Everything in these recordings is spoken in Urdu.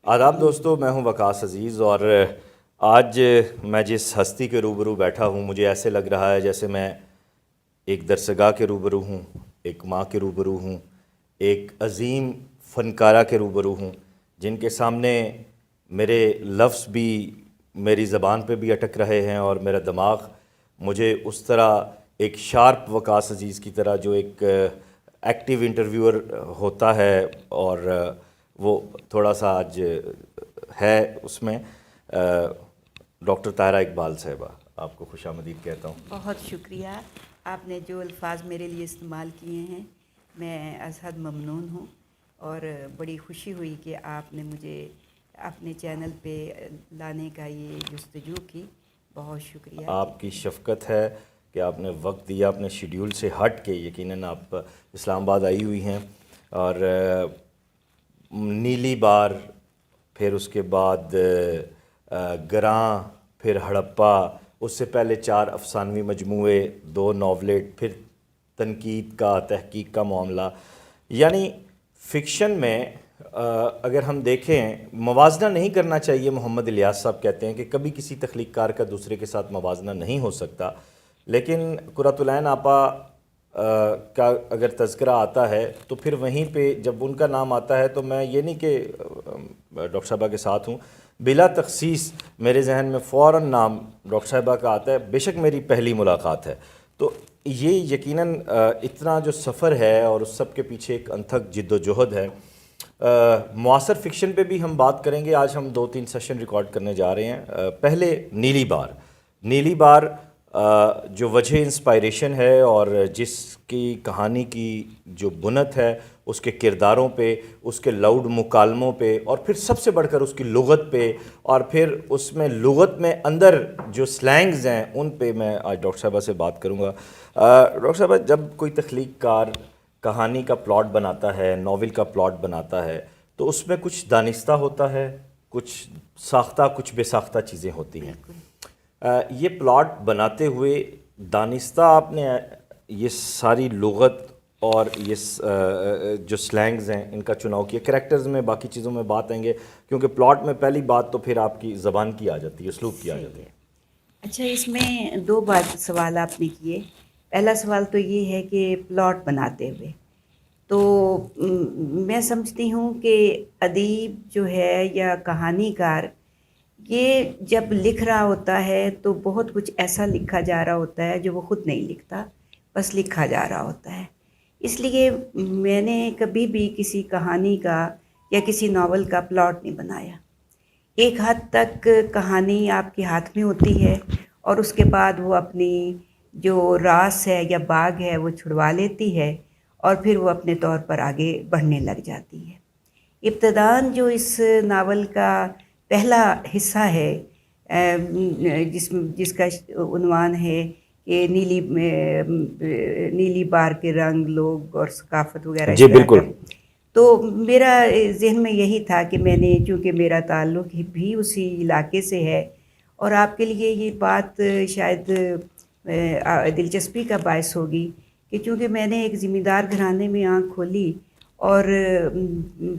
آداب دوستو، میں ہوں وقاص عزیز، اور آج میں جس ہستی کے روبرو بیٹھا ہوں مجھے ایسے لگ رہا ہے جیسے میں ایک درسگاہ کے روبرو ہوں، ایک ماں کے روبرو ہوں، ایک عظیم فنکارہ کے روبرو ہوں، جن کے سامنے میرے لفظ بھی میری زبان پہ بھی اٹک رہے ہیں، اور میرا دماغ مجھے اس طرح ایک شارپ وقاص عزیز کی طرح جو ایک ایکٹیو انٹرویور ہوتا ہے، اور وہ تھوڑا سا آج ہے اس میں۔ ڈاکٹر طاہرہ اقبال صاحبہ، آپ کو خوش آمدید کہتا ہوں۔ بہت شکریہ، آپ نے جو الفاظ میرے لیے استعمال کیے ہیں میں از حد ممنون ہوں، اور بڑی خوشی ہوئی کہ آپ نے مجھے اپنے چینل پہ لانے کا یہ جستجو کی۔ بہت شکریہ آپ کی شفقت ہے کہ آپ نے وقت دیا، اپنے شیڈیول سے ہٹ کے، یقیناً آپ اسلام آباد آئی ہوئی ہیں، اور نیلی بار، پھر اس کے بعد گراں، پھر ہڑپا، اس سے پہلے 4 افسانوی مجموعے، 2 ناولٹ، پھر تنقید کا، تحقیق کا معاملہ۔ یعنی فکشن میں اگر ہم دیکھیں موازنہ نہیں کرنا چاہیے۔ محمد الیاس صاحب کہتے ہیں کہ کبھی کسی تخلیق کار کا دوسرے کے ساتھ موازنہ نہیں ہو سکتا، لیکن قرۃ العین آپا کا اگر تذکرہ آتا ہے تو پھر وہیں پہ جب ان کا نام آتا ہے تو میں یہ نہیں کہ ڈاکٹر صاحبہ کے ساتھ ہوں، بلا تخصیص میرے ذہن میں فوراً نام ڈاکٹر صاحبہ کا آتا ہے، بے شک میری پہلی ملاقات ہے۔ تو یہ یقیناً اتنا جو سفر ہے اور اس سب کے پیچھے ایک انتھک جد و جہد ہے۔ معاصر فکشن پہ بھی ہم بات کریں گے، آج ہم 2-3 سیشن ریکارڈ کرنے جا رہے ہیں۔ پہلے نیلی بار جو وجہ انسپائریشن ہے اور جس کی کہانی کی جو بنت ہے، اس کے کرداروں پہ، اس کے لاؤڈ مکالموں پہ، اور پھر سب سے بڑھ کر اس کی لغت پہ، اور پھر اس میں لغت میں اندر جو سلینگز ہیں ان پہ میں آج ڈاکٹر صاحبہ سے بات کروں گا۔ ڈاکٹر صاحبہ، جب کوئی تخلیق کار کہانی کا پلاٹ بناتا ہے، ناول کا پلاٹ بناتا ہے، تو اس میں کچھ دانستہ ہوتا ہے، کچھ ساختہ، کچھ بے ساختہ چیزیں ہوتی ہیں۔ یہ پلاٹ بناتے ہوئے دانستہ آپ نے یہ ساری لغت اور یہ جو سلینگز ہیں ان کا چناؤ کیا، کریکٹرز میں، باقی چیزوں میں بات آئیں گے، کیونکہ پلاٹ میں پہلی بات تو پھر آپ کی زبان کی آ جاتی ہے، اسلوب کی آ جاتی ہے۔ اچھا، اس میں 2 بات سوال آپ نے کیے۔ پہلا سوال تو یہ ہے کہ پلاٹ بناتے ہوئے تو میں سمجھتی ہوں کہ ادیب جو ہے یا کہانی کار، یہ جب لکھ رہا ہوتا ہے تو بہت کچھ ایسا لکھا جا رہا ہوتا ہے جو وہ خود نہیں لکھتا، بس لکھا جا رہا ہوتا ہے۔ اس لیے میں نے کبھی بھی کسی کہانی کا یا کسی ناول کا پلاٹ نہیں بنایا۔ ایک حد تک کہانی آپ کے ہاتھ میں ہوتی ہے، اور اس کے بعد وہ اپنی جو راس ہے یا باغ ہے وہ چھڑوا لیتی ہے، اور پھر وہ اپنے طور پر آگے بڑھنے لگ جاتی ہے۔ ابتداً جو اس ناول کا پہلا حصہ ہے جس کا عنوان ہے کہ نیلی بار کے رنگ، لوگ اور ثقافت وغیرہ اس جی طرح کا، بالکل۔ تو میرا ذہن میں یہی تھا کہ میں نے، چونکہ میرا تعلق بھی اسی علاقے سے ہے، اور آپ کے لیے یہ بات شاید دلچسپی کا باعث ہوگی کہ چونکہ میں نے ایک ذمہ دار گھرانے میں آنکھ کھولی، اور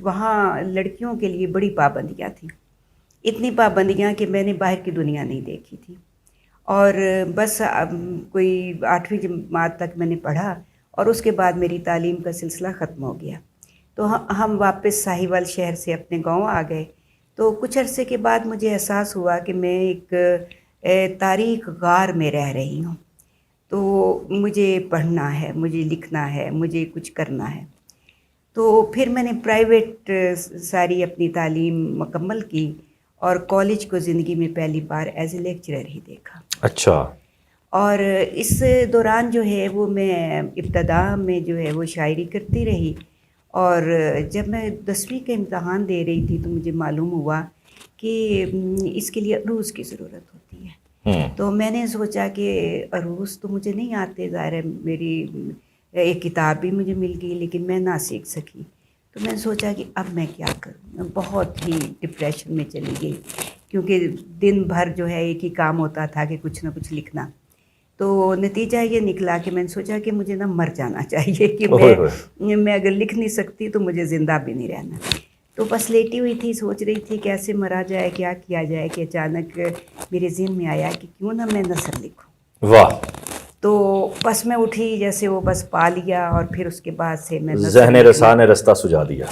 وہاں لڑکیوں کے لیے بڑی پابندیاں تھیں، اتنی پابندیاں کہ میں نے باہر کی دنیا نہیں دیکھی تھی، اور بس کوئی 8ویں جماعت تک میں نے پڑھا، اور اس کے بعد میری تعلیم کا سلسلہ ختم ہو گیا۔ تو ہم واپس ساہیوال شہر سے اپنے گاؤں آ گئے۔ تو کچھ عرصے کے بعد مجھے احساس ہوا کہ میں ایک تاریخ غار میں رہ رہی ہوں، تو مجھے پڑھنا ہے، مجھے لکھنا ہے، مجھے کچھ کرنا ہے۔ تو پھر میں نے پرائیویٹ ساری اپنی تعلیم مکمل کی، اور کالج کو زندگی میں پہلی بار ایز اے لیکچرر ہی دیکھا۔ اچھا۔ اور اس دوران جو ہے وہ میں ابتدا میں جو ہے وہ شاعری کرتی رہی، اور جب میں 10ویں کا امتحان دے رہی تھی تو مجھے معلوم ہوا کہ اس کے لیے عروض کی ضرورت ہوتی ہے۔ تو میں نے سوچا کہ عروض تو مجھے نہیں آتے، ظاہر ہے میری ایک کتاب بھی مجھے مل گئی لیکن میں نہ سیکھ سکی۔ تو میں نے سوچا کہ اب میں کیا کروں، میں بہت ہی ڈپریشن میں چلی گئی، کیونکہ دن بھر جو ہے ایک ہی کام ہوتا تھا کہ کچھ نہ کچھ لکھنا۔ تو نتیجہ یہ نکلا کہ میں نے سوچا کہ مجھے مر جانا چاہیے، کہ میں اگر لکھ نہیں سکتی تو مجھے زندہ بھی نہیں رہنا۔ تو بس لیٹی ہوئی تھی، سوچ رہی تھی کیسے مرا جائے، کیا کیا جائے، کہ اچانک میرے ذہن میں آیا کہ کیوں نہ میں نثر لکھوں. واہ. تو بس میں اٹھی جیسے وہ بس پا لیا، اور پھر اس کے بعد سے میں ذہن رسا نے رستہ سجا دیا.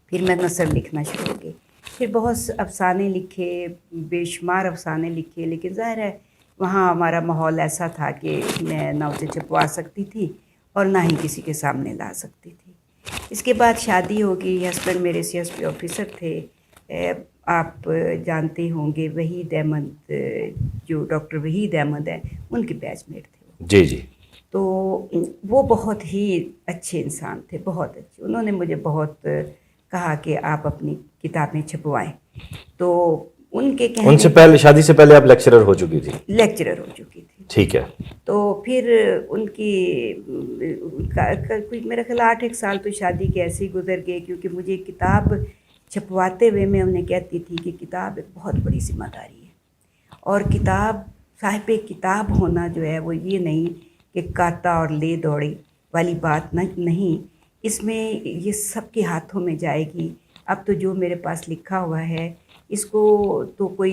پھر میں نثر لکھنا شروع ہو گئی. پھر بہت افسانے لکھے، بے شمار افسانے لکھے، لیکن ظاہر ہے وہاں ہمارا ماحول ایسا تھا کہ میں نہ اسے چھپوا سکتی تھی اور نہ ہی کسی کے سامنے لا سکتی تھی. اس کے بعد شادی ہو گئی. ہسبینڈ میرے سی ایس پی آفیسر تھے، آپ جانتے ہوں گے وحید احمد، جو ڈاکٹر وحید احمد ہیں، ان کے بیچ میٹ تھے. جی جی. تو وہ بہت ہی اچھے انسان تھے، بہت اچھے. انہوں نے مجھے بہت کہا کہ آپ اپنی کتابیں چھپوائیں. تو ان کے کہنے، ان سے پہلے، شادی سے پہلے آپ لیکچرر ہو چکی تھی؟ لیکچرر ہو چکی تھی. ٹھیک ہے. تو پھر ان کی میرا خیال 8 سال تو شادی کے ایسے ہی گزر گئے، کیونکہ مجھے کتاب چھپواتے ہوئے میں انہیں کہتی تھی کہ کتاب ایک بہت بڑی ذمہ داری ہے، اور کتاب، صاحب کتاب ہونا جو ہے وہ یہ نہیں کہ کاتا اور لے دوڑی والی بات نہیں. اس میں یہ سب کے ہاتھوں میں جائے گی. اب تو جو میرے پاس لکھا ہوا ہے اس کو تو کوئی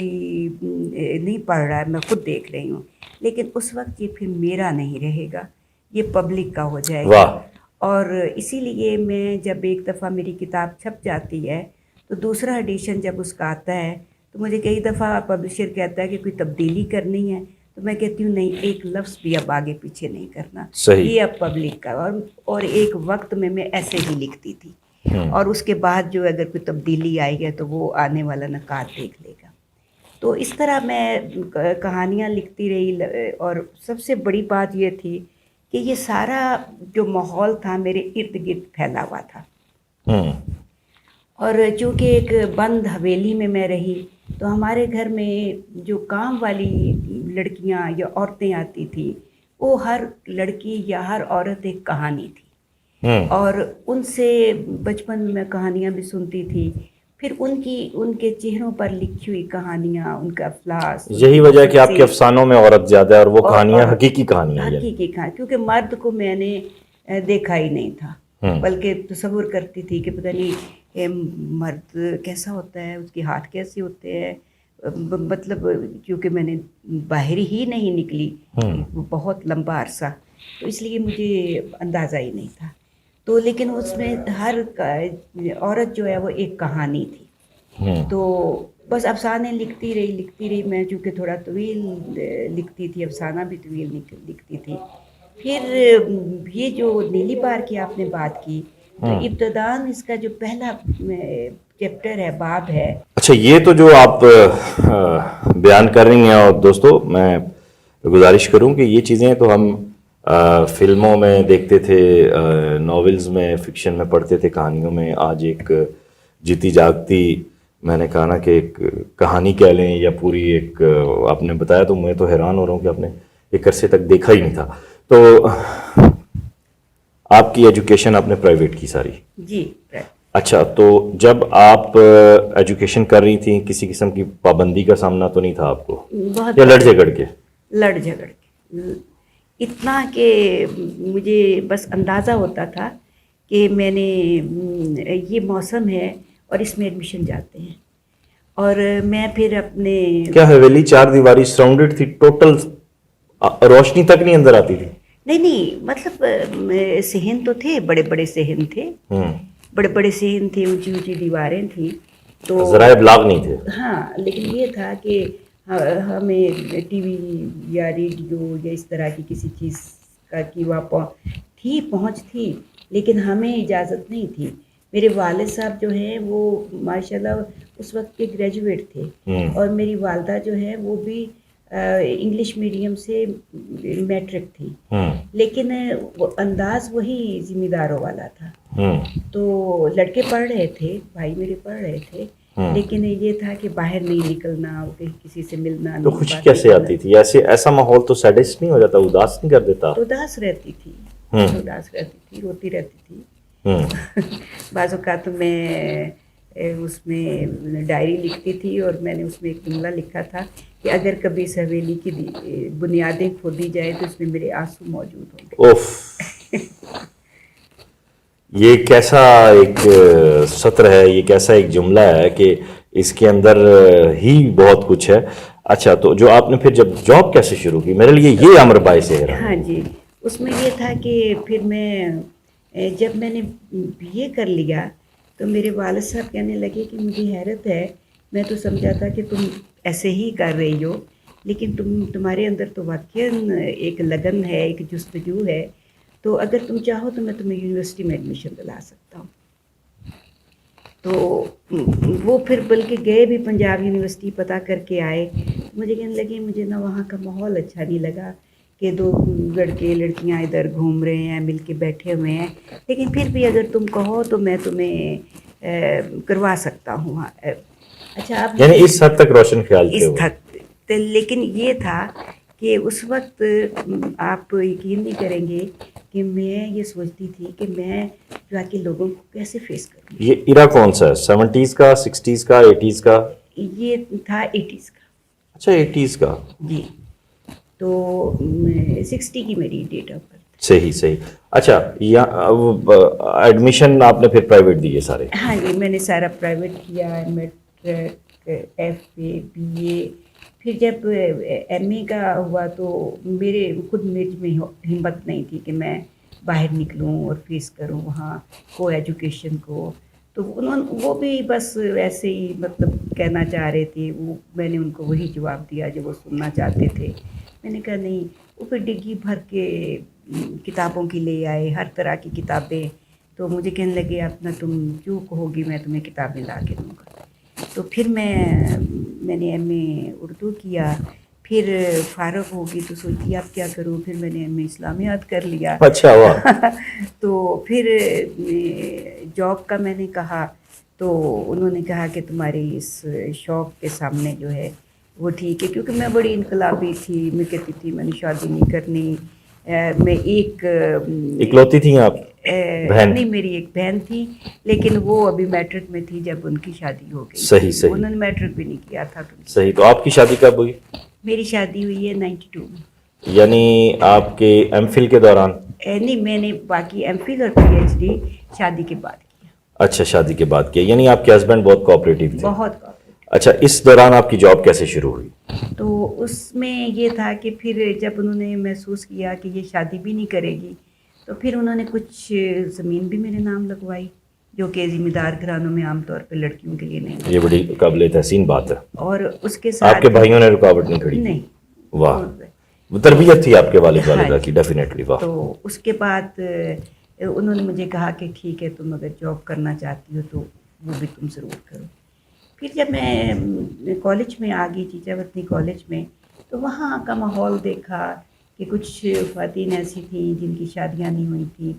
نہیں پڑھ رہا ہے، میں خود دیکھ رہی ہوں، لیکن اس وقت یہ پھر میرا نہیں رہے گا، یہ پبلک کا ہو جائے گا. اور اسی لیے میں جب ایک دفعہ میری کتاب چھپ جاتی ہے تو دوسرا ایڈیشن جب اس کا آتا ہے تو مجھے کئی دفعہ پبلشر کہتا ہے کہ کوئی تبدیلی کرنی ہے، تو میں کہتی ہوں نہیں، ایک لفظ بھی اب آگے پیچھے نہیں کرنا. صحیح. یہ اب پبلک کا. اور ایک وقت میں ایسے ہی لکھتی تھی، اور اس کے بعد جو اگر کوئی تبدیلی آئی ہے تو وہ آنے والا نقاد دیکھ لے گا. تو اس طرح میں کہانیاں لکھتی رہی. اور سب سے بڑی بات یہ تھی کہ یہ سارا جو ماحول تھا میرے ارد گرد پھیلا ہوا تھا. اور چونکہ ایک بند حویلی میں رہی، تو ہمارے گھر میں جو کام والی لڑکیاں یا عورتیں آتی تھیں، وہ ہر لڑکی یا ہر عورت ایک کہانی تھی. اور ان سے بچپن میں کہانیاں بھی سنتی تھی. پھر ان کے چہروں پر لکھی ہوئی کہانیاں، ان کا افلاس. یہی وجہ ہے کہ آپ کے افسانوں میں عورت زیادہ ہے، اور وہ کہانیاں حقیقی کہانیاں ہیں. حقیقی کہانیاں، کیونکہ مرد کو میں نے دیکھا ہی نہیں تھا، بلکہ تصور کرتی تھی کہ پتہ نہیں مرد کیسا ہوتا ہے، اس کے ہاتھ کیسے ہوتے ہیں. مطلب کیونکہ میں نے باہر ہی نہیں نکلی بہت لمبا عرصہ، تو اس لیے مجھے اندازہ ہی نہیں تھا. تو لیکن اس میں ہر عورت جو ہے وہ ایک کہانی تھی. تو بس افسانے لکھتی رہی. میں چونکہ تھوڑا طویل لکھتی تھی، افسانہ بھی طویل لکھتی تھی. پھر یہ جو نیلی پار کی آپ نے بات کی، تو ابتداً اس کا جو پہلا چیپٹر ہے، باب ہے. اچھا، یہ تو جو آپ بیان کر رہی ہیں، اور دوستو میں گزارش کروں کہ یہ چیزیں تو ہم فلموں میں دیکھتے تھے، ناولز میں، فکشن میں پڑھتے تھے، کہانیوں میں. آج ایک جیتی جاگتی، میں نے کہا نا کہ ایک کہانی کہہ لیں یا پوری ایک، آپ نے بتایا تو میں تو حیران ہو رہا ہوں کہ آپ نے ایک عرصے تک دیکھا ہی نہیں تھا. تو آپ کی ایجوکیشن آپ نے پرائیویٹ کی ساری؟ جی. اچھا، تو جب آپ ایجوکیشن کر رہی تھیں کسی قسم کی پابندی کا سامنا تو نہیں تھا آپ کو، یا لڑ جھگڑ کے؟ لڑ جھگڑ کے اتنا کہ مجھے بس اندازہ ہوتا تھا کہ میں نے یہ موسم ہے اور اس میں ایڈمیشن جاتے ہیں. اور میں پھر اپنے، کیا حویلی 4 دیواری سراؤنڈڈ تھی ٹوٹل، روشنی تک نہیں اندر آتی تھی؟ نہیں، مطلب صحن تو تھے، بڑے بڑے صحن تھے، بڑے بڑے صحن تھے، اونچی اونچی دیواریں تھیں. تو ذرائع ابلاغ نہیں تھے. ہاں، لیکن یہ تھا کہ ہمیں ٹی وی یا ریڈیو یا اس طرح کی کسی چیز کا کی وہاں پہنچ تھی، لیکن ہمیں اجازت نہیں تھی. میرے والد صاحب جو ہیں وہ ماشاءاللہ اس وقت کے گریجویٹ تھے، اور میری والدہ جو ہے وہ بھی انگلش میڈیم سے میٹرک تھی، لیکن وہ انداز وہی ذمہ داروں والا تھا. تو لڑکے پڑھ رہے تھے، بھائی میرے پڑھ رہے تھے، لیکن یہ تھا کہ باہر نہیں نکلنا، کسی سے ملنا نہیں. تو خوشی کیسے آتی تھی؟ ایسا ماحول تو سیڈسٹ نہیں ہو جاتا، اداس نہیں کر دیتا؟ اداس رہتی تھی، روتی رہتی تھی. بعض اوقات میں اس میں ڈائری لکھتی تھی، اور میں نے اس میں ایک جملہ لکھا تھا کہ اگر کبھی اس حویلی کی بنیادیں کھودی جائیں تو اس میں میرے آنسو موجود ہوں گے. یہ کیسا ایک سطر ہے, یہ کیسا ایک جملہ ہے کہ اس کے اندر ہی بہت کچھ ہے. اچھا, تو جو آپ نے پھر جب جاب کیسے شروع کی, میرے لیے یہ امر باعث ہے. ہاں جی, اس میں یہ تھا کہ پھر میں جب میں نے بی اے کر لیا تو میرے والد صاحب کہنے لگے کہ مجھے حیرت ہے, میں تو سمجھا تھا کہ تم ایسے ہی کر رہی ہو, لیکن تمہارے اندر تو واقعاً ایک لگن ہے, ایک جستجو ہے, تو اگر تم چاہو تو میں تمہیں یونیورسٹی میں ایڈمیشن دلا سکتا ہوں. تو وہ پھر بلکہ گئے بھی پنجاب یونیورسٹی پتہ کر کے آئے. مجھے کہنے لگے مجھے نہ وہاں کا ماحول اچھا نہیں لگا کہ دو لڑکے لڑکیاں ادھر گھوم رہے ہیں, مل کے بیٹھے ہوئے ہیں, لیکن پھر بھی اگر تم کہو تو میں تمہیں کروا سکتا ہوں. اچھا, اب یعنی اس حد تک روشن خیال تھے اس وہ. حد, لیکن یہ تھا کہ اس وقت آپ یقین نہیں کریں گے کہ میں یہ سوچتی تھی کہ میں جا کے لوگوں کو کیسے فیس کروں. یہ ایرا کون سا ہے, 70s کا, 60s کا, 80s کا؟ یہ تھا 80s کا. اچھا, 80s کا. جی, تو 60 کی میری ڈیٹ آف برتھ. صحیح صحیح. اچھا, ایڈمیشن آپ نے پھر پرائیویٹ دیے سارے؟ ہاں جی, میں نے سارا پرائیویٹ کیا, میٹرک, ایف اے, بی اے. پھر جب ایم اے کا ہوا تو میرے میں ہمت نہیں تھی کہ میں باہر نکلوں اور فیس کروں وہاں کو ایجوکیشن کو. تو وہ بھی بس ویسے ہی مطلب کہنا چاہ رہے تھے, میں نے ان کو وہی جواب دیا جو وہ سننا چاہتے تھے. میں نے کہا نہیں. وہ پھر ڈگی بھر کے کتابوں کی لے آئے, ہر طرح کی کتابیں. تو مجھے کہنے لگے اپنا تم جو کہو گی میں تمہیں کتابیں لا کے دوں گا. تو پھر میں نے ایم اے اردو کیا. پھر فارغ ہوگی تو سوچی اب کیا کروں, پھر میں نے ایم اے اسلامیات کر لیا. اچھا, واہ. تو پھر جاب کا میں نے کہا تو انہوں نے کہا کہ تمہاری اس شوق کے سامنے جو ہے وہ ٹھیک ہے, کیونکہ میں بڑی انقلابی تھی. میں کہتی تھی میں نے شادی نہیں کرنی. میں اکلوتی تھیں آپ؟ بہن؟ نہیں, میری ایک بہن تھی, لیکن وہ ابھی میٹرک میں تھی جب ان کی شادی ہو گئی. صحیح صحیح. انہوں نے میٹرک بھی نہیں کیا تھا. صحیح. تو آپ کی شادی کب ہوئی؟ میری شادی ہوئی ہے 92 میں. یعنی آپ کے ایم فل کے دوران؟ نہیں, میں نے باقی ایم فل اور پی ایچ ڈی شادی کے بعد کیا. اچھا, شادی کے بعد کیا. یعنی آپ کے ہسبینڈ بہت کوآپریٹیو تھے؟ بہت کوآپریٹیو. اچھا, اس دوران آپ کی جاب کیسے شروع ہوئی؟ تو اس میں یہ تھا کہ پھر جب انہوں نے محسوس کیا کہ یہ شادی بھی نہیں کرے گی تو پھر انہوں نے کچھ زمین بھی میرے نام لگوائی, جو کہ ذمہ دار گھرانوں میں عام طور پہ لڑکیوں کے لیے نہیں. یہ بڑی قابل تحسین بات ہے. اور اس کے ساتھ آپ کے بھائیوں نے رکاوٹ نہیں کھڑی؟ نہیں. واہ, وہ تربیت تھی آپ کے والد والدہ کی, ڈیفینیٹلی. واہ. تو اس کے بعد انہوں نے مجھے کہا کہ ٹھیک ہے, تم اگر جاب کرنا چاہتی ہو تو وہ بھی تم ضرور کرو. پھر جب میں کالج میں آ گئی, چیچا وطنی کالج میں, تو وہاں کا ماحول دیکھا کہ کچھ خواتین ایسی تھیں جن کی شادیاں نہیں ہوئی تھیں,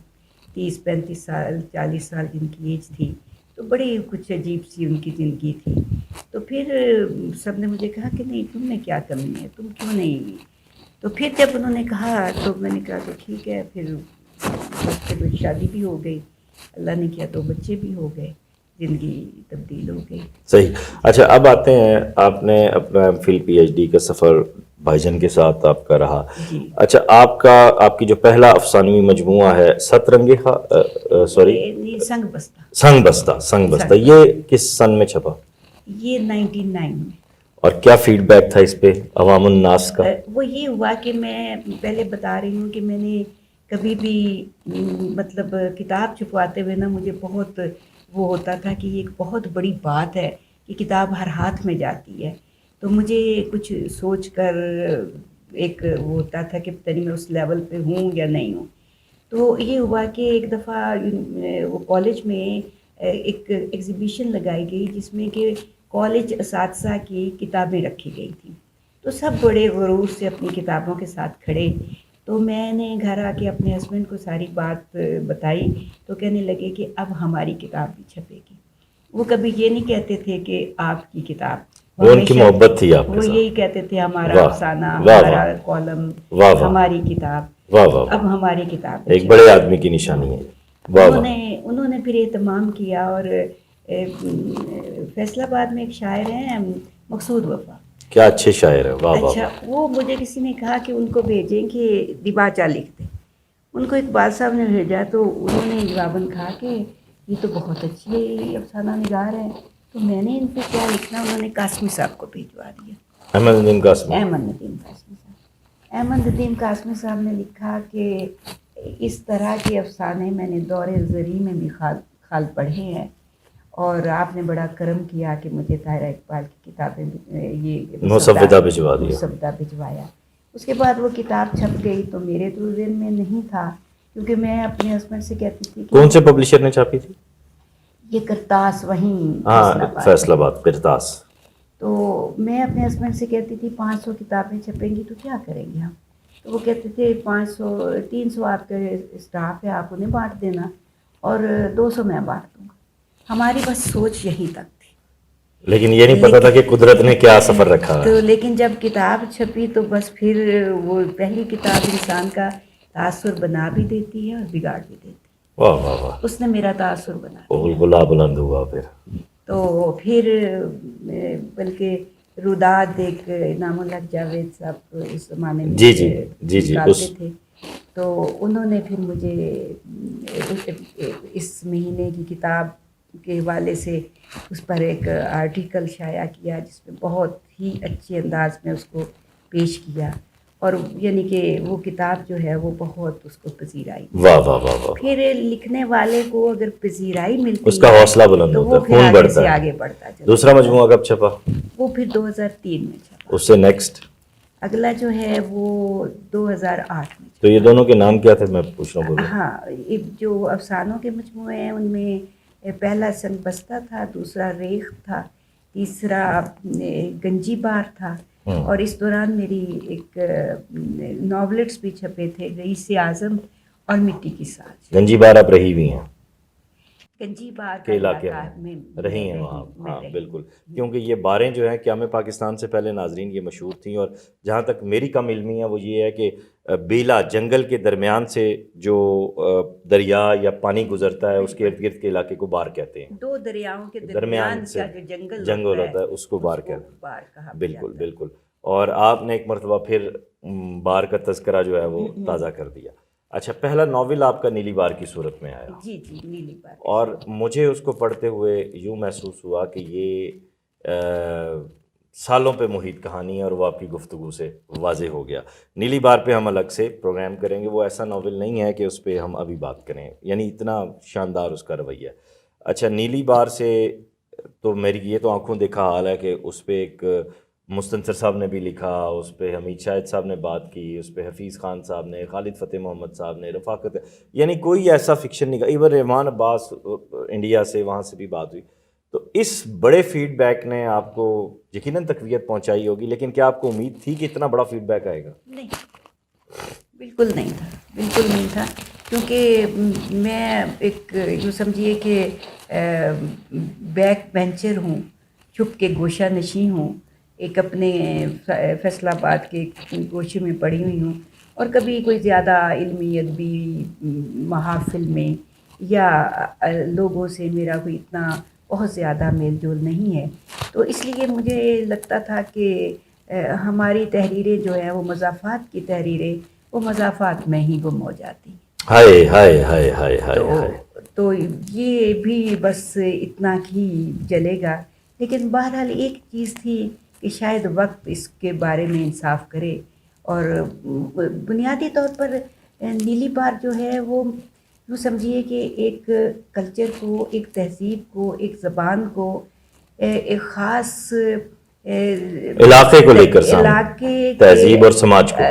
30-35 سال 40 سال جن کی ایج تھی. تو بڑی کچھ عجیب سی ان کی زندگی تھی. تو پھر سب نے مجھے کہا کہ نہیں, تم میں کیا کمی ہے, تم کیوں نہیں. تو پھر جب انہوں نے کہا تو میں نے کہا کہ ٹھیک ہے. پھر شادی بھی ہو گئی, اللہ نے کیا تو بچے بھی ہو گئے, زندگی تبدیل ہو گئی. صحیح. اچھا, اب آتے ہیں, آپ نے اپنا M Phil P H D کا سفر بھائی جان کے ساتھ آپ کا رہا. جی. اچھا, آپ کی جو پہلا افسانوی مجموعہ ہے ست رنگے سنگ بستہ. سنگ بستہ, یہ کس سن میں چھپا؟ یہ 99 میں. اور کیا فیڈ بیک تھا اس پہ عوام الناس کا؟ وہ یہ ہوا کہ میں پہلے بتا رہی ہوں کہ میں نے کبھی بھی مطلب کتاب چھپواتے ہوئے نا مجھے بہت وہ ہوتا تھا کہ یہ ایک بہت بڑی بات ہے کہ کتاب ہر ہاتھ میں جاتی ہے. تو مجھے کچھ سوچ کر ایک وہ ہوتا تھا کہ پتہ نہیں میں اس لیول پہ ہوں یا نہیں ہوں. تو یہ ہوا کہ ایک دفعہ وہ کالج میں ایک ایگزیبیشن لگائی گئی جس میں کہ کالج اساتذہ کی کتابیں رکھی گئی تھیں. تو سب بڑے غرور سے اپنی کتابوں کے ساتھ کھڑے. تو میں نے گھر آ کے اپنے ہسبینڈ کو ساری بات بتائی تو کہنے لگے کہ اب ہماری کتاب بھی چھپے گی. وہ کبھی یہ نہیں کہتے تھے کہ آپ کی کتاب, وہ ان کی محبت تھی آپ کے وہ ساتھ. یہی کہتے تھے ہمارا افسانہ, واہ ہمارا کالم, ہماری کتاب, واہ واہ, اب ہماری کتاب. ایک بڑے آدمی کی نشانی ہے. واہ واہ. انہوں نے پھر اہتمام کیا. اور فیصل آباد میں ایک شاعر ہیں مقصود وفا, کیا اچھے شاعر ہیں. واہ واہ. اچھا, وہ مجھے کسی نے کہا کہ ان کو بھیجیں کہ دیباچہ لکھ دیں. ان کو اقبال صاحب نے بھیجا تو انہوں نے جواباً کہا کہ یہ تو بہت اچھی افسانہ نگار ہے، تو میں نے ان سے کیا لکھنا، انہوں نے قاسمی صاحب کو بھیجوا دیا، احمد الدین قاسمی. احمد ندیم قاسمی صاحب. احمد ندیم قاسمی صاحب نے لکھا کہ اس طرح کے افسانے میں نے دور زری میں بھی خال پڑھے ہیں، اور آپ نے بڑا کرم کیا کہ مجھے طاہرہ اقبال کی کتابیں یہ مسودہ بھجوا دیا. مسودہ بھجوایا. اس کے بعد وہ کتاب چھپ گئی تو میرے تو ذہن میں نہیں تھا، کیونکہ میں اپنے ہسبینڈ سے کہتی تھی کہ کون سے پبلشر نے چھاپی تھی؟ یہ کرتاس وہیں فیصل آباد کرتاس. تو میں اپنے ہسبینڈ سے کہتی تھی 500 کتابیں چھپیں گی تو کیا کریں گے ہم؟ تو وہ کہتے تھے 300 آپ کے اسٹاف ہے، آپ انہیں بانٹ دینا اور 200 میں بانٹ دوں گا. ہماری بس سوچ یہیں تک تھی، لیکن یہ نہیں پتا تھا کہ قدرت نے کیا سفر رکھا ہے. تو لیکن جب کتاب چھپی تو بس پھر وہ پہلی کتاب انسان کا تاثر بنا بھی دیتی ہے اور بگاڑ بھی دیتی ہے. واہ واہ واہ، اس نے میرا تاثر بنا دیا. گلا بلند ہوا پھر. تو پھر بلکہ روداد ایک انعام الحق جاوید صاحب اس زمانے میں جی نکالتے تھے، تو انہوں نے پھر مجھے اس مہینے کی کتاب کے حوالے سے اس پر ایک آرٹیکل شائع کیا جس میں بہت ہی اچھے انداز میں اس کو پیش کیا، اور یعنی کہ وہ کتاب جو ہے وہ بہت اس کو پذیرائی. واہ واہ واہ واہ. پھر لکھنے والے کو اگر پذیرائی ملتی اس کا حوصلہ بلند تو ہوتا ہے، وہ پھر خون آگے بڑھتا سے ہے. آگے بڑھتا چلا. دوسرا مجموعہ کب چھپا؟ وہ پھر 2003 میں چھپا. اس سے نیکسٹ اگلا جو ہے وہ 2008 میں. تو یہ دونوں کے نام کیا تھے میں پوچھ رہا ہوں؟ ہاں، جو افسانوں کے مجموعے ہیں ان میں پہلا سن بستہ تھا، دوسرا ریخ تھا، تیسرا گنجی بار تھا، اور اس دوران میری ایک ناولٹس بھی چھپے تھے، رئیس اعظم اور مٹی کی ساز. گنجی بار آپ رہی بھی ہیں گنجی بار کے علاقے میں رہی ہیں وہاں. ہاں بالکل، کیونکہ یہ باریں جو ہیں قیام پاکستان سے پہلے ناظرین یہ مشہور تھیں، اور جہاں تک میری کم علمی ہے وہ یہ ہے کہ بیلا جنگل کے درمیان سے جو دریا یا پانی گزرتا ہے اس کے ارد گرد کے علاقے کو بار کہتے ہیں. 2 دریاؤں کے درمیان کا جو جنگل ہوتا ہے اس کو بار کہتے ہیں. بالکل بالکل. اور آپ نے ایک مرتبہ پھر بار کا تذکرہ جو ہے وہ تازہ کر دیا. اچھا، پہلا ناول آپ کا نیلی بار کی صورت میں آیا. جی نیلی بار. اور مجھے اس کو پڑھتے ہوئے یوں محسوس ہوا کہ یہ سالوں پہ محیط کہانی ہے، اور وہ آپ کی گفتگو سے واضح ہو گیا. نیلی بار پہ ہم الگ سے پروگرام کریں گے، وہ ایسا ناول نہیں ہے کہ اس پہ ہم ابھی بات کریں، یعنی اتنا شاندار اس کا رویہ. اچھا، نیلی بار سے تو میری یہ تو آنکھوں دیکھا حال ہے کہ اس پہ ایک مستنصر صاحب نے بھی لکھا، اس پہ حمید شاہد صاحب نے بات کی، اس پہ حفیظ خان صاحب نے، خالد فتح محمد صاحب نے، رفاقت، یعنی کوئی ایسا فکشن نہیں. ایون رحمان عباس انڈیا سے، وہاں سے بھی بات ہوئی. تو اس بڑے فیڈ بیک نے آپ کو یقیناً تقویت پہنچائی ہوگی، لیکن کیا آپ کو امید تھی کہ اتنا بڑا فیڈ بیک آئے گا؟ نہیں، بالکل نہیں تھا، بالکل نہیں تھا، کیونکہ میں ایک یوں سمجھیے کہ بیک بینچر ہوں، چھپ کے گوشہ نشیں ہوں، ایک اپنے فیصل آباد کے گوشے میں پڑی ہوئی ہوں، اور کبھی کوئی زیادہ علمی ادبی محافل میں یا لوگوں سے میرا کوئی اتنا بہت زیادہ میل جول نہیں ہے. تو اس لیے مجھے لگتا تھا کہ ہماری تحریریں جو ہیں وہ مضافات کی تحریریں، وہ مضافات میں ہی گم ہو جاتی ہیں. ہائے ہائے ہائے ہائے ہائے. تو یہ بھی بس اتنا ہی چلے گا. لیکن بہرحال ایک چیز تھی کہ شاید وقت اس کے بارے میں انصاف کرے، اور بنیادی طور پر نیلی بار جو ہے وہ یوں سمجھیے کہ ایک کلچر کو، ایک تہذیب کو، ایک زبان کو، ایک خاص علاقے کو لے کر علاقے تہذیب اور سماج کو،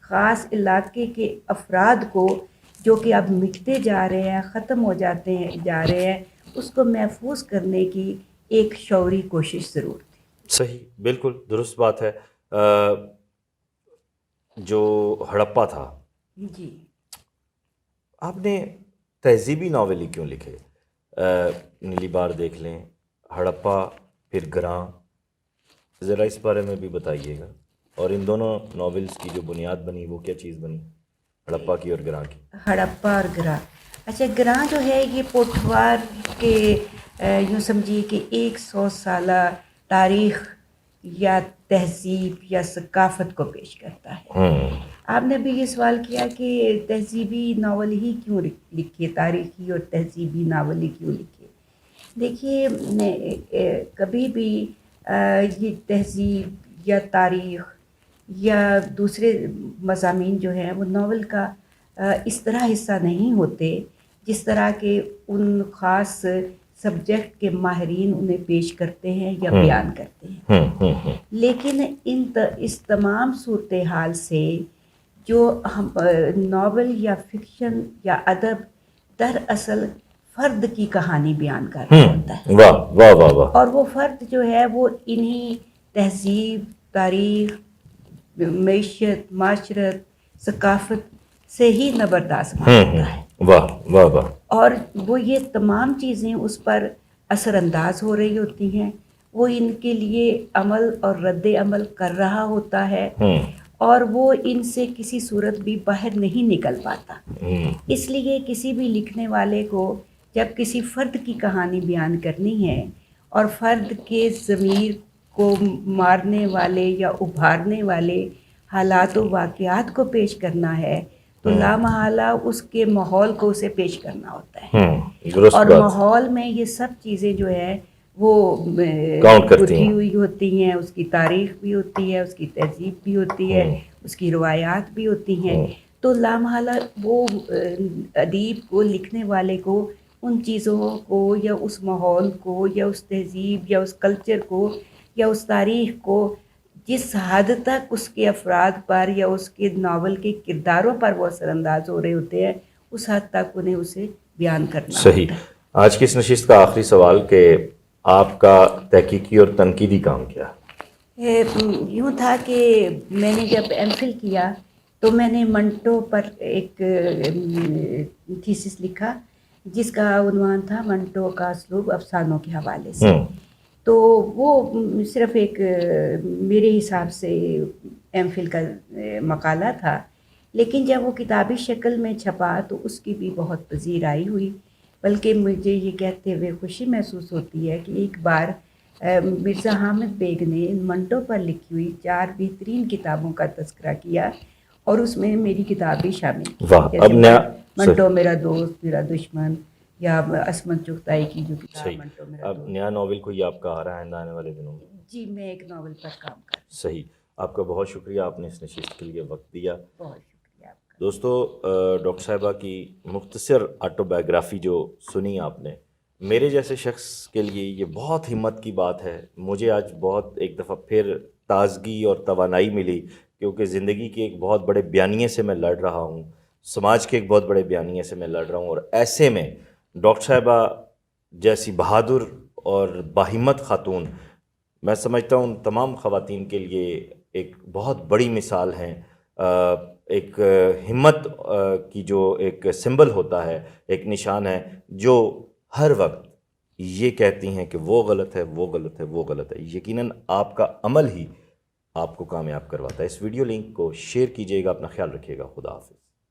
خاص علاقے کے افراد کو جو کہ اب مٹتے جا رہے ہیں، ختم ہو جاتے ہیں جا رہے ہیں، اس کو محفوظ کرنے کی ایک شعوری کوشش ضرور تھی. صحیح، بالکل درست بات ہے. جو ہڑپا تھا، جی، آپ نے تہذیبی ناول ہی کیوں لکھے؟ نیلی بار دیکھ لیں، ہڑپا، پھر گراں، ذرا اس بارے میں بھی بتائیے گا. اور ان دونوں ناولز کی جو بنیاد بنی وہ کیا چیز بنی، ہڑپا کی اور گراں کی؟ ہڑپا اور گراں. اچھا، گراں جو ہے یہ پوٹھوار کے یوں سمجھیے کہ 100 سالہ تاریخ یا تہذیب یا ثقافت کو پیش کرتا ہے. آپ نے بھی یہ سوال کیا کہ تہذیبی ناول ہی کیوں لکھے، تاریخی اور تہذیبی ناول ہی کیوں لکھے؟ دیکھیے کبھی بھی یہ تہذیب یا تاریخ یا دوسرے مضامین جو ہیں وہ ناول کا اس طرح حصہ نہیں ہوتے جس طرح کہ ان خاص سبجیکٹ کے ماہرین انہیں پیش کرتے ہیں یا بیان کرتے ہیں. لیکن اس تمام صورتحال سے جو ہم ناول یا فکشن یا ادب دراصل فرد کی کہانی بیان کر رہا ہوتا ہے. واہ واہ واہ واہ. اور وہ فرد جو ہے وہ انہی تہذیب، تاریخ، معیشت، معاشرت، ثقافت سے ہی نبرداست ہوتا ہے. واہ واہ واہ. اور وہ یہ تمام چیزیں اس پر اثر انداز ہو رہی ہوتی ہیں، وہ ان کے لیے عمل اور رد عمل کر رہا ہوتا ہے، اور وہ ان سے کسی صورت بھی باہر نہیں نکل پاتا. اس لیے کسی بھی لکھنے والے کو جب کسی فرد کی کہانی بیان کرنی ہے اور فرد کے ضمیر کو مارنے والے یا ابھارنے والے حالات و واقعات کو پیش کرنا ہے تو لامحالہ اس کے ماحول کو اسے پیش کرنا ہوتا ہے. اور ماحول میں یہ سب چیزیں جو ہے وہ گتھی ہوئی ہوتی ہیں، اس کی تاریخ بھی ہوتی ہے، اس کی تہذیب بھی ہوتی ہے، اس کی روایات بھی ہوتی ہیں. تو لامحالہ وہ ادیب کو، لکھنے والے کو ان چیزوں کو یا اس ماحول کو یا اس تہذیب یا اس کلچر کو یا اس تاریخ کو جس حد تک اس کے افراد پر یا اس کے ناول کے کرداروں پر وہ اثر انداز ہو رہے ہوتے ہیں اس حد تک انہیں اسے بیان کرنا. صحیح. آج کی اس نشست کا آخری سوال کہ آپ کا تحقیقی اور تنقیدی کام کیا؟ یوں تھا کہ میں نے جب ایم فل کیا تو میں نے منٹو پر ایک تھیسس لکھا جس کا عنوان تھا منٹو کا اسلوب افسانوں کے حوالے سے. تو وہ صرف ایک میرے حساب سے ایم فل کا مقالہ تھا، لیکن جب وہ کتابی شکل میں چھپا تو اس کی بھی بہت پذیرائی ہوئی. بلکہ مجھے یہ کہتے ہوئے خوشی محسوس ہوتی ہے کہ ایک بار مرزا حامد بیگ نے منٹو پر لکھی ہوئی 4 بہترین کتابوں کا تذکرہ کیا اور اس میں میری کتاب بھی شامل کی. جیسے منٹو میرا دوست، میرا دشمن، یا عصمت چغتائی کی جو کتاب منٹو میرا دوست. اب نیا ناول کوئی آپ کا آ رہا ہے آنے والے دنوں میں؟ جی میں ایک ناول پر کام کر رہی ہوں. صحیح. آپ کا بہت شکریہ، آپ نے اس نشست کے لیے وقت دیا. بہت شکریہ آپ کا. دوستو، ڈاکٹر صاحبہ کی مختصر آٹو بایوگرافی جو سنی آپ نے، میرے جیسے شخص کے لیے یہ بہت ہمت کی بات ہے. مجھے آج بہت ایک دفعہ پھر تازگی اور توانائی ملی، کیونکہ زندگی کے ایک بہت بڑے بیانیے سے میں لڑ رہا ہوں، سماج کے ایک بہت بڑے بیانیے سے میں لڑ رہا ہوں، اور ایسے میں ڈاکٹر صاحبہ جیسی بہادر اور باہمت خاتون میں سمجھتا ہوں تمام خواتین کے لیے ایک بہت بڑی مثال ہیں. ایک ہمت کی جو ایک سمبل ہوتا ہے، ایک نشان ہے، جو ہر وقت یہ کہتی ہیں کہ وہ غلط ہے، وہ غلط ہے، وہ غلط ہے. یقیناً آپ کا عمل ہی آپ کو کامیاب کرواتا ہے. اس ویڈیو لنک کو شیئر کیجیے گا. اپنا خیال رکھیے گا. خدا حافظ.